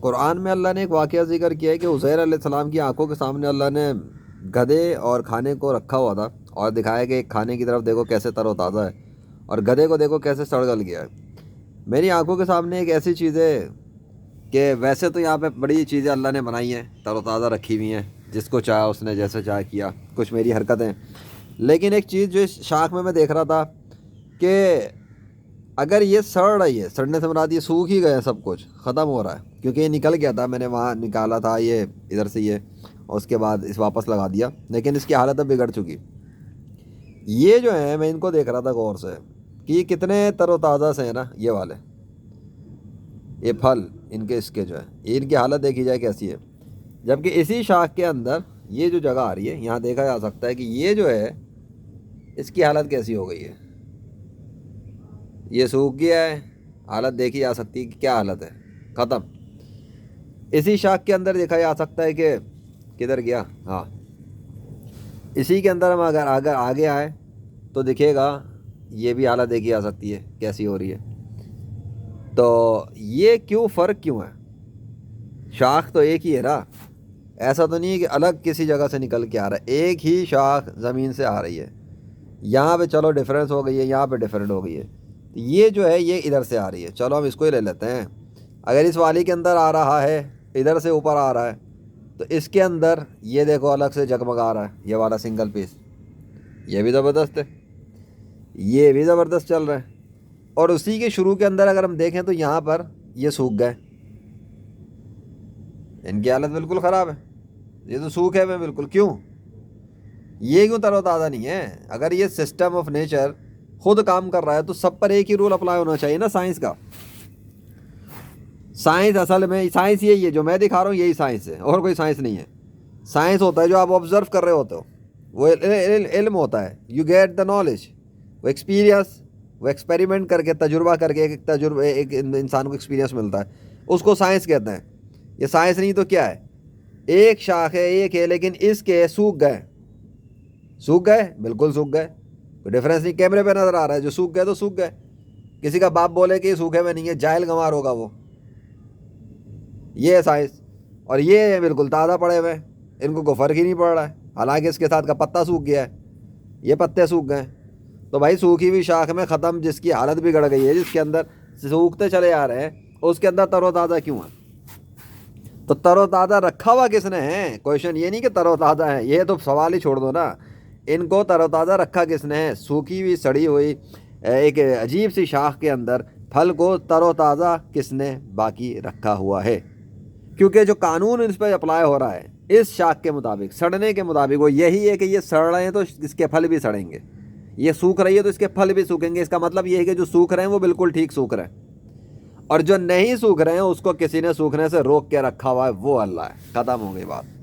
قرآن میں اللہ نے ایک واقعہ ذکر کیا ہے کہ عزیر علیہ السلام کی آنکھوں کے سامنے اللہ نے گدھے اور کھانے کو رکھا ہوا تھا اور دکھایا کہ ایک کھانے کی طرف دیکھو کیسے تر و تازہ ہے اور گدھے کو دیکھو کیسے سڑ گل گیا ہے۔ میری آنکھوں کے سامنے ایک ایسی چیز ہے کہ ویسے تو یہاں پہ بڑی چیزیں اللہ نے بنائی ہیں، تر و تازہ رکھی ہوئی ہیں، جس کو چاہا اس نے جیسے چاہا کیا، کچھ میری حرکتیں، لیکن ایک چیز جو اس شاخ میں دیکھ رہا تھا کہ اگر یہ سڑ رہی ہے، سڑنے سے مراد یہ سوکھ ہی گیا، سب کچھ ختم ہو رہا ہے، کیونکہ یہ نکل گیا تھا، میں نے وہاں نکالا تھا یہ ادھر سے یہ، اور اس کے بعد اس واپس لگا دیا، لیکن اس کی حالت اب بگڑ چکی۔ یہ جو ہے میں ان کو دیکھ رہا تھا غور سے کہ یہ کتنے تر و تازہ سے ہیں نا، یہ والے یہ پھل ان کے، اس کے جو ہے ان کی حالت دیکھی جائے کیسی ہے، جبکہ اسی شاخ کے اندر یہ جو جگہ آ رہی ہے یہاں دیکھا جا سکتا ہے کہ یہ جو ہے اس کی حالت کیسی ہو گئی ہے، یہ سوکھ گیا ہے، حالت دیکھی جا سکتی ہے کہ کیا حالت ہے، ختم۔ اسی شاخ کے اندر دیکھا جا سکتا ہے کہ کدھر گیا، ہاں اسی کے اندر ہم اگر آگے آئے تو دکھے گا یہ بھی حالت دیکھی جا سکتی ہے کیسی ہو رہی ہے۔ تو یہ کیوں فرق کیوں ہے؟ شاخ تو ایک ہی ہے نا، ایسا تو نہیں ہے کہ الگ کسی جگہ سے نکل کے آ رہا ہے، ایک ہی شاخ زمین سے آ رہی ہے، یہاں پہ چلو ڈیفرنس ہو گئی ہے، یہاں پہ ڈیفرنٹ ہو گئی ہے، یہ جو ہے یہ ادھر سے آ رہی ہے، چلو ہم اس کو ہی لے لیتے ہیں۔ اگر اس والی کے اندر آ رہا ہے، ادھر سے اوپر آ رہا ہے، تو اس کے اندر یہ دیکھو الگ سے جگمگا رہا ہے، یہ والا سنگل پیس، یہ بھی زبردست ہے، یہ بھی زبردست چل رہا ہے، اور اسی کے شروع کے اندر اگر ہم دیکھیں تو یہاں پر یہ سوکھ گئے، ان کی حالت بالکل خراب ہے، یہ تو سوکھ ہے میں بالکل، کیوں؟ یہ کیوں تر و تازہ نہیں ہے؟ اگر یہ سسٹم آف نیچر خود کام کر رہا ہے تو سب پر ایک ہی رول اپلائی ہونا چاہیے نا سائنس کا۔ سائنس اصل میں سائنس یہی ہے جو میں دکھا رہا ہوں، یہی سائنس ہے، اور کوئی سائنس نہیں ہے۔ سائنس ہوتا ہے جو آپ آبزرو کر رہے ہوتے ہو، وہ علم ہوتا ہے، یو گیٹ دا نالج، وہ ایکسپیرینس، وہ ایکسپیریمنٹ کر کے، تجربہ کر کے ایک انسان کو ایکسپیرینس ملتا ہے، اس کو سائنس کہتے ہیں۔ یہ سائنس نہیں تو کیا ہے؟ ایک شاخ ہے، ایک ہے، لیکن اس کے سوکھ گئے، سوکھ گئے، بالکل سوکھ گئے، کوئی ڈفرینس نہیں، کیمرے پہ نظر آ رہا ہے، جو سوکھ گئے تو سوکھ گئے۔ کسی کا باپ بولے کہ یہ سوکھے میں نہیں ہے، جاہل گنوار ہوگا وہ، یہ ہے سائنس۔ اور یہ بالکل تازہ پڑے ہوئے، ان کو کوئی فرق ہی نہیں پڑ رہا ہے، حالانکہ اس کے ساتھ کا پتا سوکھ گیا ہے، یہ پتے سوکھ گئے۔ تو بھائی سوکھی ہوئی شاخ میں ختم، جس کی حالت بگڑ گئی ہے، جس کے اندر سوکھتے چلے آ رہے ہیں، اس کے اندر تر و تازہ کیوں ہے؟ تو تر و تازہ رکھا ہوا کس نے ہے؟ کویشچن یہ نہیں کہ تر و تازہ ہے، یہ تو سوال ہی چھوڑ دو نا، ان کو تر و تازہ رکھا کس نے ہے؟ سوکھی ہوئی سڑی ہوئی ایک عجیب سی شاخ کے اندر پھل کو تر و تازہ کس نے باقی رکھا ہوا ہے؟ کیونکہ جو قانون اس پہ اپلائی ہو رہا ہے اس شاخ کے مطابق، سڑنے کے مطابق، وہ یہی ہے کہ یہ سڑ رہے ہیں تو اس کے پھل بھی سڑیں گے، یہ سوکھ رہی ہے تو اس کے پھل بھی سوکھیں گے۔ اس کا مطلب یہ ہے کہ جو سوکھ رہے ہیں وہ بالکل ٹھیک سوکھ رہے ہیں، اور جو نہیں سوکھ رہے ہیں اس کو کسی نے سوکھنے سے روک کے رکھا ہوا ہے، وہ اللہ ہے۔ ختم ہو گئی بات۔